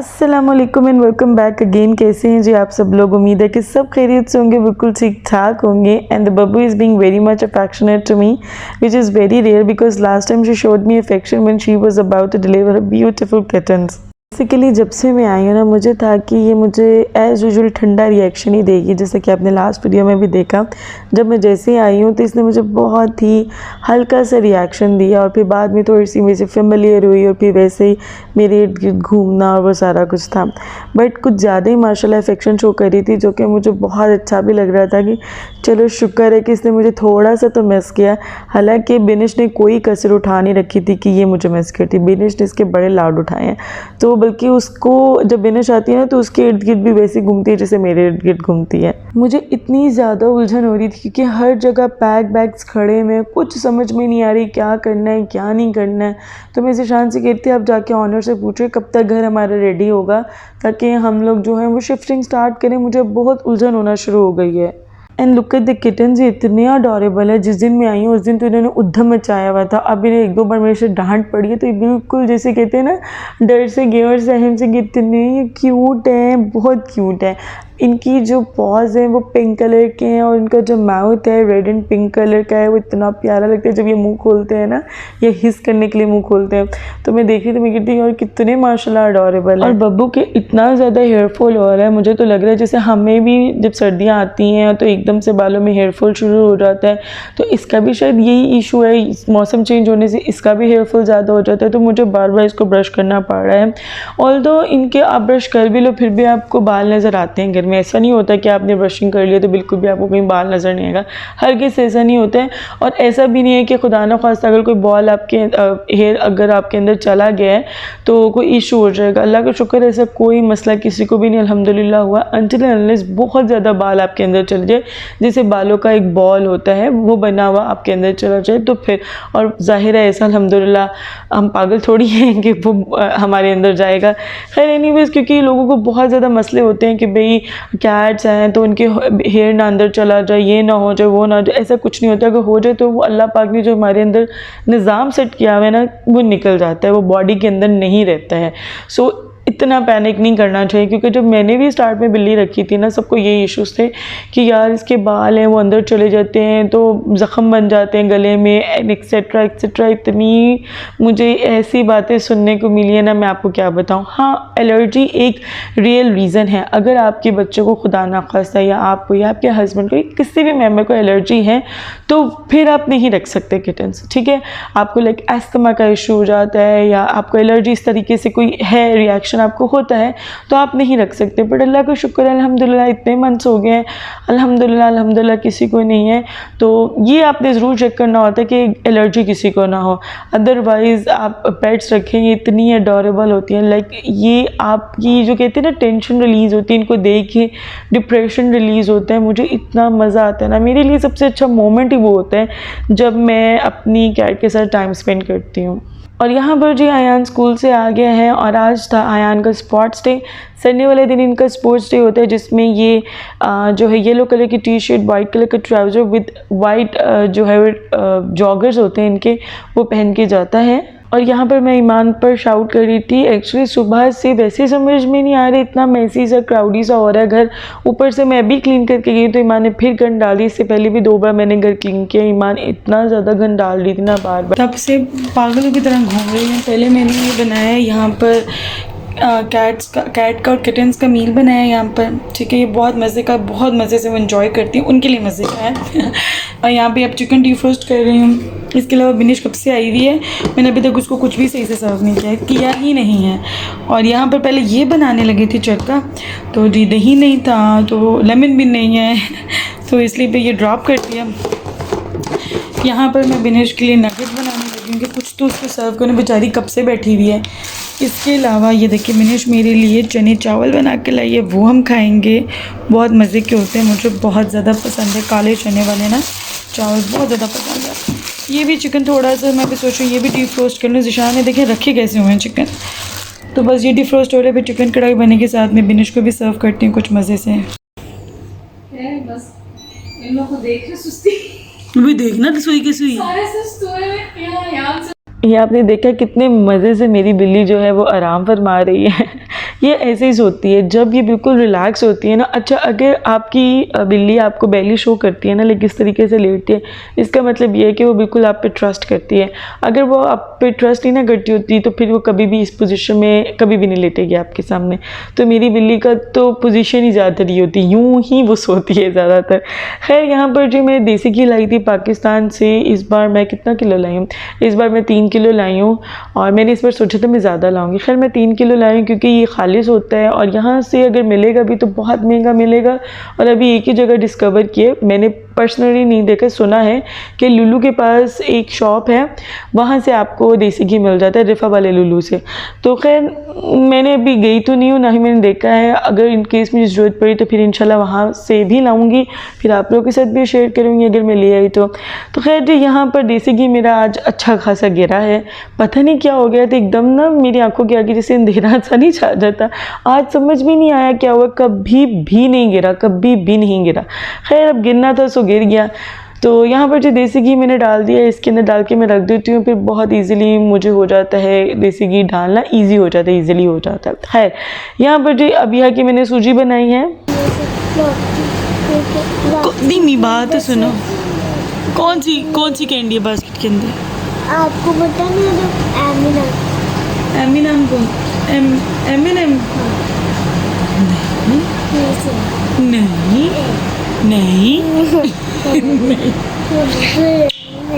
अस्सलामुअलैकुम and welcome back again. कैसे हैं जी आप सब लोग? उम्मीद है कि सब खैरियत से होंगे, बिल्कुल ठीक ठाक होंगे। And the Babbu is being very much affectionate to me which is very rare because last time she showed me affection when she was about to deliver a beautiful kittens. Basically जब से मैं आई हूँ ना, मुझे था कि ये मुझे एज़ यूजुअल ठंडा रिएक्शन ही देगी, जैसे कि आपने लास्ट वीडियो में भी देखा। जब मैं जैसे ही आई हूँ तो इसने मुझे बहुत ही हल्का सा रिएक्शन दिया और फिर बाद में थोड़ी सी मेरे से फेमिलियर हुई और फिर वैसे ही मेरे इर्द गिर्द घूमना और वो सारा कुछ था। बट कुछ ज़्यादा ही माशाल्लाह अफेक्शन शो कर रही थी, जो कि मुझे बहुत अच्छा भी लग रहा था कि चलो शुक्र है कि इसने मुझे थोड़ा सा तो मिस किया। हालांकि बिनिश ने कोई कसर उठा नहीं रखी थी कि ये मुझे मिस करती। बिनिश ने इसके बड़े लाड उठाए हैं, तो बल्कि उसको जब बिनिश आती है ना तो उसके इर्द गिर्द भी वैसे घूमती है जैसे मेरे इर्द गिर्द घूमती है। मुझे इतनी ज़्यादा उलझन हो रही थी क्योंकि हर जगह बैग्स खड़े में, कुछ समझ में नहीं आ रही क्या करना है क्या नहीं करना है। तो मैं ज़ीशान से कहती आप जाके ऑनर से पूछे कब तक घर हमारा रेडी होगा ताकि हम लोग जो है वो शिफ्टिंग स्टार्ट करें। मुझे बहुत उलझन होना शुरू हो गई है। And look at the kittens, ये इतने अडोरेबल है। जिस दिन मैं आई हूँ उस दिन तो इन्होंने उद्यम मचाया हुआ था। अब इन्हें एक दो बार मेरे से डांट पड़ी है तो ये बिल्कुल जैसे कहते हैं ना, डर से गए और सहम से गए। इतने ये क्यूट हैं, बहुत क्यूट है। इनकी जो पॉज हैं वो पिंक कलर के हैं और इनका जो माउथ है रेड एंड पिंक कलर का है। वो इतना प्यारा लगता है जब ये मुंह खोलते हैं ना, ये हिस करने के लिए मुंह खोलते हैं। तो मैं देख रही थी, मैं कहती हूँ और कितने माशाल्लाह अडोरेबल है। और बब्बू के इतना ज़्यादा हेयरफॉल हो रहा है, मुझे तो लग रहा है जैसे हमें भी जब सर्दियाँ आती हैं तो एकदम से बालों में हेयरफॉल शुरू हो जाता है। तो इसका भी शायद यही इशू है, मौसम चेंज होने से इसका भी हेयरफॉल ज़्यादा हो जाता है। तो मुझे बार बार इसको ब्रश करना पड़ रहा है। ऑल्दो इनके आप ब्रश कर भी लो फिर भी आपको बाल नज़र आते हैं घर में। ऐसा नहीं होता कि आपने ब्रशिंग कर लिया तो बिल्कुल भी आपको कहीं बाल नज़र नहीं आएगा। हर किसी ऐसा नहीं होता है। और ऐसा भी नहीं है कि खुदा न खास्ता अगर कोई बॉल आपके हेयर अगर आपके अंदर चला गया है तो कोई इशू हो जाएगा। अल्लाह का शुक्र ऐसा कोई मसला किसी को भी नहीं अल्हम्दुलिल्लाह हुआ। अनटिल अनलेस बहुत ज़्यादा बाल आपके अंदर चले जाए, जैसे बालों का एक बॉल होता है वो बना हुआ आपके अंदर चला जाए तो फिर, और जाहिर है ऐसा अल्हम्दुलिल्लाह हम पागल थोड़ी हैं कि वो हमारे अंदर जाएगा। खैर एनीवेज, क्योंकि लोगों को बहुत ज़्यादा मसले होते हैं कि भाई कैट्स हैं तो उनके हेयर ना अंदर चला जाए, ये ना हो जाए, वो ना हो जाए। ऐसा कुछ नहीं होता। अगर हो जाए तो वो अल्लाह पाक ने जो हमारे अंदर निज़ाम सेट किया हुआ है ना, वो निकल जाता है, वो बॉडी के अंदर नहीं रहता है। सो इतना पैनिक नहीं करना चाहिए, क्योंकि जब मैंने भी स्टार्ट में बिल्ली रखी थी ना, सबको यही इश्यूज़ थे कि यार इसके बाल हैं वो अंदर चले जाते हैं तो ज़ख़म बन जाते हैं गले में एक्सेट्रा एक्सेट्रा। इतनी मुझे ऐसी बातें सुनने को मिली है ना, मैं आपको क्या बताऊँ। हाँ, एलर्जी एक रियल रीज़न है। अगर आपके बच्चे को खुदा ना खास्ता या आपको या आपके हस्बैंड को किसी भी मेम्बर को एलर्जी है तो फिर आप नहीं रख सकते किटन्स, ठीक है। आपको लाइक अस्थमा का इशू हो जाता है या आपको एलर्जी इस तरीके से कोई है रिएक्शन आपको होता है तो आप नहीं रख सकते। बट अल्लाह का शुक्र है अल्हम्दुलिल्लाह इतने मंथ्स हो गए हैं, अल्हम्दुलिल्लाह किसी को नहीं है। तो ये आपने ज़रूर चेक करना होता है कि एलर्जी किसी को ना हो। अदरवाइज़ आप पेट्स रखें, ये इतनी अडोरेबल होती हैं। लाइक ये आपकी जो कहते हैं ना टेंशन रिलीज़ होती है, इनको देख के डिप्रेशन रिलीज़ होता है। मुझे इतना मज़ा आता है ना, मेरे लिए सबसे अच्छा मोमेंट ही वो होता है जब मैं अपनी कैट के साथ टाइम स्पेंड करती हूँ। और यहाँ पर जी आयान स्कूल से आ गया है और आज था आयान का स्पोर्ट्स डे। संडे वाले दिन इनका स्पोर्ट्स डे होता है जिसमें ये जो है येलो कलर की टी शर्ट, वाइट कलर का ट्राउज़र विद वाइट जो है जॉगर्स होते हैं इनके, वो पहन के जाता है। और यहाँ पर मैं ईमान पर शाउट कर रही थी। एक्चुअली सुबह से वैसे समझ में नहीं आ रहा, इतना मैसी सा क्राउडी सा हो रहा है घर। ऊपर से मैं भी क्लीन करके गई तो ईमान ने फिर गंद डाल दी। इससे पहले भी 2 बार मैंने घर क्लीन किया। ईमान इतना ज़्यादा गंद डाल रही थी ना बार बार, तब से पागलों की तरह घूम रही है। पहले मैंने ये बनाया है यहाँ पर कैट का और किटन्स का मील बनाया है यहाँ पर, ठीक है। ये बहुत मज़े का, बहुत मज़े से वो इन्जॉय करती हूँ, उनके लिए मज़े का है। और यहाँ पे अब चिकन डिफ्रोस्ट कर रही हूँ। इसके अलावा बिनिश कब से आई हुई है, मैंने अभी तक उसको कुछ भी सही से सर्व नहीं किया ही नहीं है। और यहाँ पर पहले ये बनाने लगी थी चक्का, तो जी दही नहीं था तो लेमन भी नहीं है तो इसलिए पे ये ड्रॉप कर दिया। यहाँ पर मैं बिनिश के लिए नगेट बनाने लगी हूँ कि कुछ तो उसको सर्व करने, बेचारी कब से बैठी हुई है। इसके अलावा ये देखिए बिनिश मेरे लिए चने चावल बना के लाई है, वो हम खाएंगे। बहुत मज़े के होते हैं, मुझे बहुत ज़्यादा पसंद है। काले चने वाले ना चावल बहुत ज़्यादा पसंद है। ये भी चिकन थोड़ा सा मैं भी सोच रही हूँ ये भी डिफ्रोस्ट कर लूँ। ज़िशान ने देखें रखे कैसे हुए हैं चिकन, तो बस ये डिफ्रोस्ट हो रहा है। फिर चिकन कढ़ाई बने के साथ में बिनिश को भी सर्व करती हूँ कुछ मज़े से। बस इन लोगों को देख रहे सुस्ती भी देखना रसोई कैसी हुई सारे सुस्त हुए हैं यहाँ से। ये आपने देखा कितने मज़े से मेरी बिल्ली जो है वो आराम फरमा रही है। ये ऐसे ही सोती है जब ये बिल्कुल रिलैक्स होती है ना। अच्छा, अगर आपकी बिल्ली आपको बेली शो करती है ना, लेकिन इस तरीके से लेटती है, इसका मतलब ये है कि वो बिल्कुल आप पे ट्रस्ट करती है। अगर वो आप पे ट्रस्ट ही ना करती होती तो फिर वो कभी भी इस पोजीशन में कभी भी नहीं लेटेगी आपके सामने। तो मेरी बिल्ली का तो पोजीशन ही ज़्यादातर ही होती है, यूँ ही वो सोती है ज़्यादातर। खैर, यहाँ पर जो मैंने देसी घी लाई थी पाकिस्तान से, इस बार मैं कितना किलो लाई हूँ? इस बार मैं 3 किलो लाई हूँ और मैंने इस बार सोचा था मैं ज़्यादा लाऊंगी। खैर, मैं 3 किलो लाई हूँ क्योंकि ये खालिश होता है और यहाँ से अगर मिलेगा भी तो बहुत महंगा मिलेगा। और अभी एक ही जगह डिस्कवर किए, मैंने पर्सनली नहीं देखा, सुना है कि लुलू के पास एक शॉप है, वहाँ से आपको देसी घी मिल जाता है, रिफ़ा वाले लुलू से। तो खैर, मैंने अभी गई तो नहीं हूँ, ना ही मैंने देखा है। अगर इन केस मुझे ज़रूरत पड़ी तो फिर इंशाल्लाह वहाँ से भी लाऊंगी, फिर आप लोगों के साथ भी शेयर करूँगी अगर मैं ले आई तो। खैर, यहाँ पर देसी घी मेरा आज अच्छा खासा गिरा है। पता नहीं क्या हो गया था, एकदम ना मेरी आंखों के आगे जैसे अंधेरा सा नहीं छा जाता। आज समझ भी नहीं आया क्या हुआ, कभी भी नहीं गिरा, कभी भी नहीं गिरा। खैर, अब गिरना था सो गिर गया। तो यहाँ पर जो देसी घी मैंने डाल दिया, इसके अंदर डाल के मैं रख देती हूँ, फिर बहुत इजीली मुझे हो जाता है देसी घी डालना, इजी हो जाता है, इजीली हो जाता है। खैर, यहाँ पर जो अब यहाँ की मैंने सूजी बनाई है। नहीं, बात तो सुनो, कौन सी कैंडी है बास्केट के अंदर? आपको पता नहीं है एमिनम को एमिनम नहीं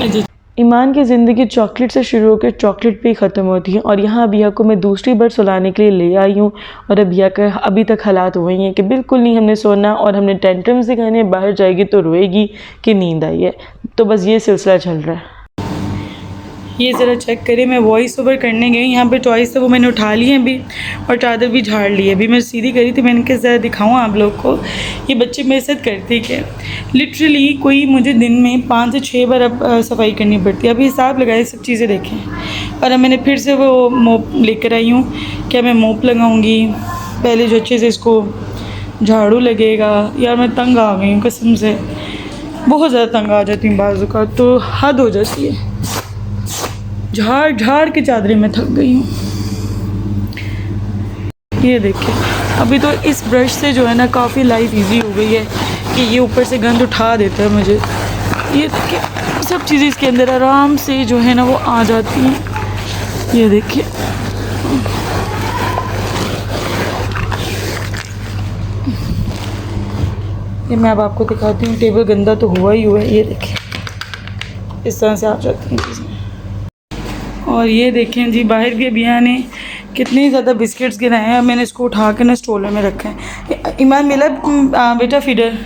अच्छा। ईमान की ज़िंदगी चॉकलेट से शुरू होकर चॉकलेट पे ही ख़त्म होती है और यहाँ अबिया को मैं दूसरी बार सुलाने के लिए ले आई हूँ और अबिया का अभी तक हालात वही हैं कि बिल्कुल नहीं हमने सोना और हमने टेंट्रम्स दिखाने, बाहर जाएगी तो रोएगी कि नींद आई है। तो बस ये सिलसिला चल रहा है। ये ज़रा चेक करें, मैं वॉइस ओवर करने गई, यहाँ पे टॉयज़ थे वो मैंने उठा लिए अभी और चादर भी झाड़ ली है। अभी मैं सीधी करी थी, मैंने कहा ज़रा दिखाऊँ आप लोग को। ये बच्चे मेरे साथ करते क्या, लिटरली कोई मुझे दिन में 5 से 6 बार अब सफाई करनी पड़ती है। अभी हिसाब लगाए सब चीज़ें देखें। और अब मैंने फिर से वो मोप लेकर आई हूँ, क्या मैं मोप लगाऊँगी पहले जो अच्छे से इसको झाड़ू लगेगा। यार मैं तंग आ गई हूँ कसम से, बहुत ज़्यादा तंग आ जाती हूँ, बाजू का तो हद हो जाती है। झाड़ के चादरें में थक गई हूँ। ये देखिए, अभी तो इस ब्रश से जो है ना काफ़ी लाइफ इजी हो गई है कि ये ऊपर से गंद उठा देता है मुझे। ये देखिए, सब चीज़ें इसके अंदर आराम से जो है ना वो आ जाती हैं। ये देखिए, ये मैं अब आपको दिखाती हूँ। टेबल गंदा तो हुआ ही हुआ है, ये देखिए इस तरह से आ जाती हैं चीज़ें। और ये देखें जी, बाहर के अबिया ने कितने ज़्यादा बिस्किट्स गिराए हैं। मैंने इसको उठा के ना स्टोलर में रखा है। ईमान मिला बेटा फीडर,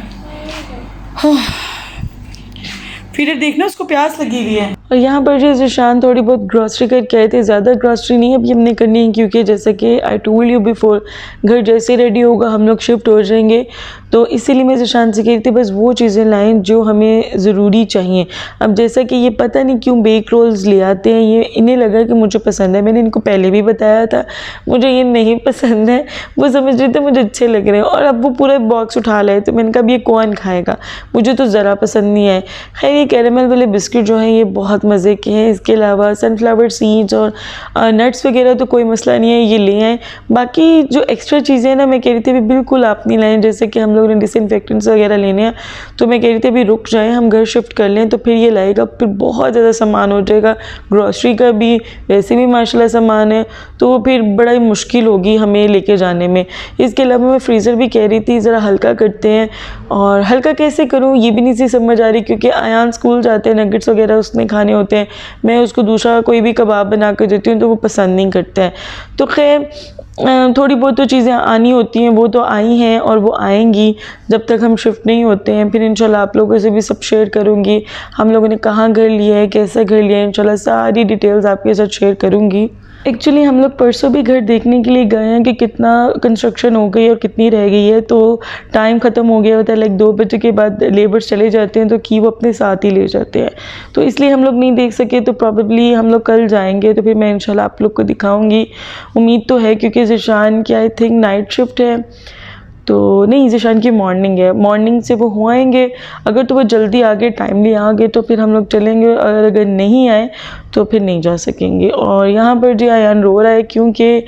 फीडर देखना, उसको प्यास लगी हुई है। और यहाँ पर जो ज़िशान थोड़ी बहुत ग्रॉसरी करके आए थे, ज़्यादा ग्रॉसरी नहीं अभी हमने करनी है क्योंकि जैसा कि आई टोल्ड यू बिफोर, घर जैसे रेडी होगा हम लोग शिफ्ट हो जाएंगे। तो इसीलिए मैं ज़िशान से कह रही थी बस वो चीज़ें लाएं जो हमें ज़रूरी चाहिए। अब जैसा कि ये पता नहीं क्यों बेक रोल्स ले आते हैं, ये इन्हें लगा कि मुझे पसंद है। मैंने इनको पहले भी बताया था मुझे ये नहीं पसंद है, वो समझ रहे थे मुझे अच्छे लग रहे हैं और अब वो पूरा बॉक्स उठा लाए। तो मैंने कहा अब ये कौन खाएगा, मुझे तो ज़रा पसंद नहीं है। खैर, ये कैरेमल वाले बिस्किट जो हैं ये बहुत मज़े के हैं। इसके अलावा सनफ्लावर सीड्स और नट्स वगैरह तो कोई मसला नहीं है, ये ले आएँ। बाकी जो एक्स्ट्रा चीज़ें ना मैं कह रही थी अभी बिल्कुल आप नहीं लाएँ, जैसे कि हम लोग ने डिसइंफेक्टेंट्स वगैरह लेने हैं तो मैं कह रही थी अभी रुक जाएँ, हम घर शिफ्ट कर लें तो फिर ये लाएगा, फिर बहुत ज़्यादा सामान हो जाएगा। ग्रॉसरी का भी वैसे भी माशाल्लाह सामान है तो फिर बड़ा ही मुश्किल होगी हमें लेके जाने में। इसके अलावा मैं फ्रीज़र भी कह रही थी ज़रा हल्का करते हैं, और हल्का कैसे करूँ ये भी नहीं सी समझ आ रही क्योंकि आयान स्कूल जाते हैं, नगेट्स वगैरह उसने खाने होते हैं, मैं उसको दूसरा कोई भी कबाब बना कर देती हूँ तो वो पसंद नहीं करते हैं। तो खैर थोड़ी बहुत तो चीज़ें आनी होती हैं, वो तो आई हैं और वो आएंगी जब तक हम शिफ्ट नहीं होते हैं। फिर इंशाल्लाह आप लोगों से भी सब शेयर करूँगी, हम लोगों ने कहाँ घर लिया है, कैसा घर लिया है, इंशाल्लाह सारी डिटेल्स आपके साथ शेयर करूँगी। एक्चुअली हम लोग परसों भी घर देखने के लिए गए हैं कि कितना कंस्ट्रक्शन हो गई और कितनी रह गई है, तो टाइम ख़त्म हो गया होता है। लाइक 2 बजे के बाद लेबर्स चले जाते हैं तो की वो अपने साथ ही ले जाते हैं, तो इसलिए हम लोग नहीं देख सके। तो प्रॉबेबली हम लोग कल जाएंगे तो फिर मैं इंशाल्लाह आप लोग को दिखाऊंगी। उम्मीद तो है क्योंकि ज़िशान की आई थिंक नाइट शिफ्ट है तो नहीं, ज़ीशान की मॉर्निंग है, मॉर्निंग से वो हो आएंगे। अगर तो वो जल्दी आ गए, टाइमली आ गए तो फिर हम लोग चलेंगे, और अगर नहीं आए तो फिर नहीं जा सकेंगे। और यहाँ पर जी आयान रो रहा है, क्योंकि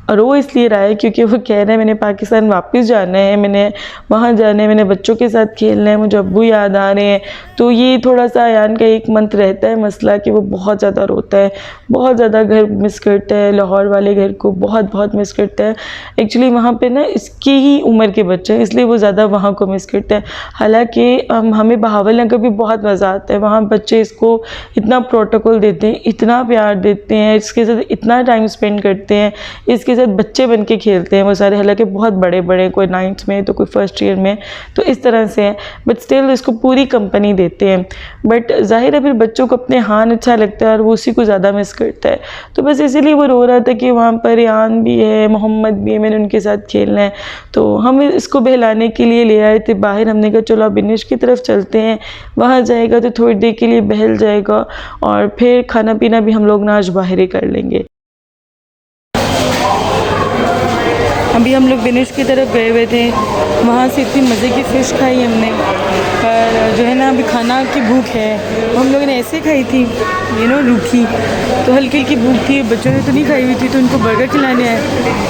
रो इसलिए रहा है क्योंकि वो कह रहा है मैंने पाकिस्तान वापस जाना है, मैंने वहाँ जाना है, मैंने बच्चों के साथ खेलना है, मुझे अब्बू याद आ रहे हैं। तो ये थोड़ा सा आयान का एक मंथ रहता है मसला कि वो बहुत ज़्यादा रोता है, बहुत ज़्यादा घर मिस करता है, लाहौर वाले घर को बहुत बहुत मिस करता है। एक्चुअली वहाँ पे ना इसकी ही उम्र के बच्चे हैं, इसलिए वो ज़्यादा वहाँ को मिस करता है। हालांकि हमें बहावल नगर भी बहुत मज़ा आता है, वहाँ बच्चे इसको इतना प्रोटोकॉल देते हैं, इतना प्यार देते हैं, इसके साथ इतना टाइम स्पेंड करते हैं, इसके साथ बच्चे बन के खेलते हैं वो सारे। हालांकि बहुत बड़े बड़े, कोई 9th में तो कोई 1st ईयर में, तो इस तरह से है, बट स्टिल इसको पूरी कंपनी देते हैं। बट जाहिर है फिर बच्चों को अपने हान अच्छा लगता है और वो उसी को ज़्यादा मिस करता है। तो बस इसीलिए वो रो रहा था कि वहाँ पर यान भी है, मोहम्मद भी है, मैंने उनके साथ खेलना है। तो हम इसको बहलाने के लिए ले आए थे बाहर। हमने कहा चलो अब बिनिश की तरफ चलते हैं, वहाँ जाएगा तो थोड़ी देर के लिए बहल जाएगा, और फिर खाना पीना भी हम लोग ना आज बाहर ही कर लेंगे। अभी हम लोग बिनिश की तरफ गए हुए थे, वहाँ से इतनी मज़े की फ़िश खाई हमने, पर जो है ना अभी खाना की भूख है। हम लोगों ने ऐसे खाई थी, रूखी, तो हल्की हल्की भूख थी, बच्चों ने तो नहीं खाई हुई थी, तो उनको बर्गर खिलाने आए।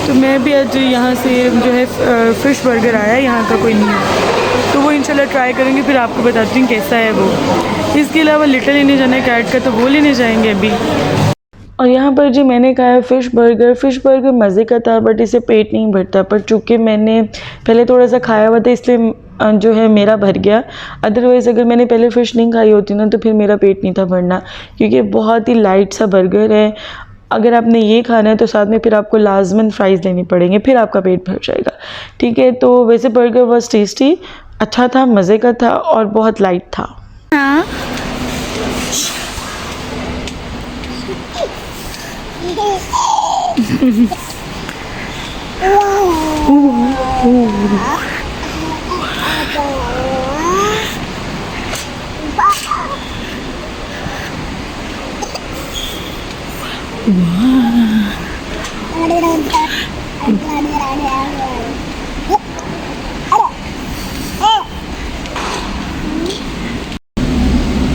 तो मैं भी आज यहाँ से जो है फ़िश बर्गर आया, यहाँ का कोई नहीं है, तो वो इंशाल्लाह ट्राई करेंगे, फिर आपको बताती हूँ कैसा है वो। इसके अलावा लिटिल लेने जाना है कैट का, तो वो लेने जाएंगे अभी। और यहाँ पर जी मैंने खाया फ़िश बर्गर मज़े का था, बट इससे पेट नहीं भरता। पर चूँकि मैंने पहले थोड़ा सा खाया हुआ था, इसलिए जो है मेरा भर गया। अदरवाइज़ अगर मैंने पहले फ़िश नहीं खाई होती ना, तो फिर मेरा पेट नहीं था भरना, क्योंकि बहुत ही लाइट सा बर्गर है। अगर आपने ये खाना है तो साथ में फिर आपको लाजमन फ्राइज़ लेनी पड़ेंगे, फिर आपका पेट भर जाएगा। ठीक है, तो वैसे बर्गर बहुत टेस्टी, अच्छा था, मज़े का था और बहुत लाइट था।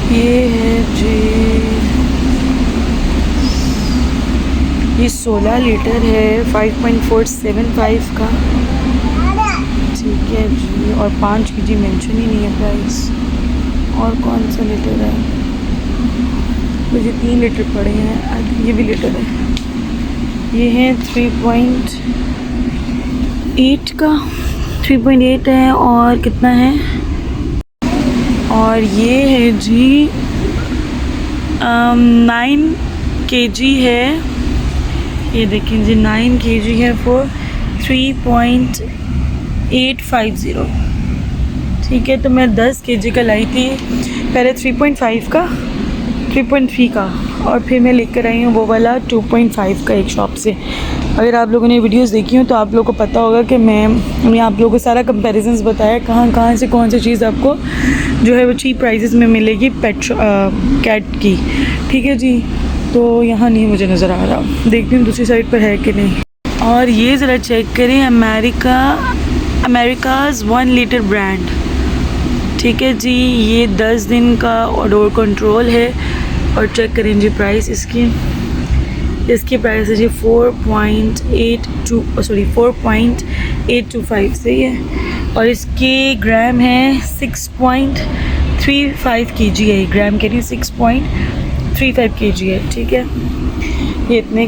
ये है जी, ये 16 लीटर है, 5.475 का। ठीक है जी, और 5 की जी मेंशन ही नहीं है प्राइस। और कौन सा लीटर है, मुझे 3 लीटर पड़े हैं, ये भी लीटर है। ये है 3.8 का, 3.8 है, और कितना है, और ये है जी 9 kg है। ये देखें जी 9 kg है फॉर 3.850। ठीक है, तो मैं 10 kg का लाई थी पहले, 3.5 का, 3.3 का, और फिर मैं लेकर आई हूँ वो वाला 2.5 का एक शॉप से। अगर आप लोगों ने वीडियोस देखी हो तो आप लोगों को पता होगा कि मैं आप लोगों को सारा कंपैरिजंस बताया, कहाँ से कौन सी चीज़ आपको जो है वो चीप प्राइसेस में मिलेगी कैट की। ठीक है जी, तो यहाँ नहीं मुझे नज़र आ रहा, देखती हूँ दूसरी साइड पर है कि नहीं। और ये ज़रा चेक करें, अमेरिकाज़ 1 लीटर ब्रांड। ठीक है जी, ये 10 दिन का डोर कंट्रोल है। और चेक करें जी प्राइस इसकी प्राइस है जी 4.825 सही है, और इसके ग्राम है 6.35 kg है, ग्राम के लिए 6.35 kg है। ठीक है, ये इतने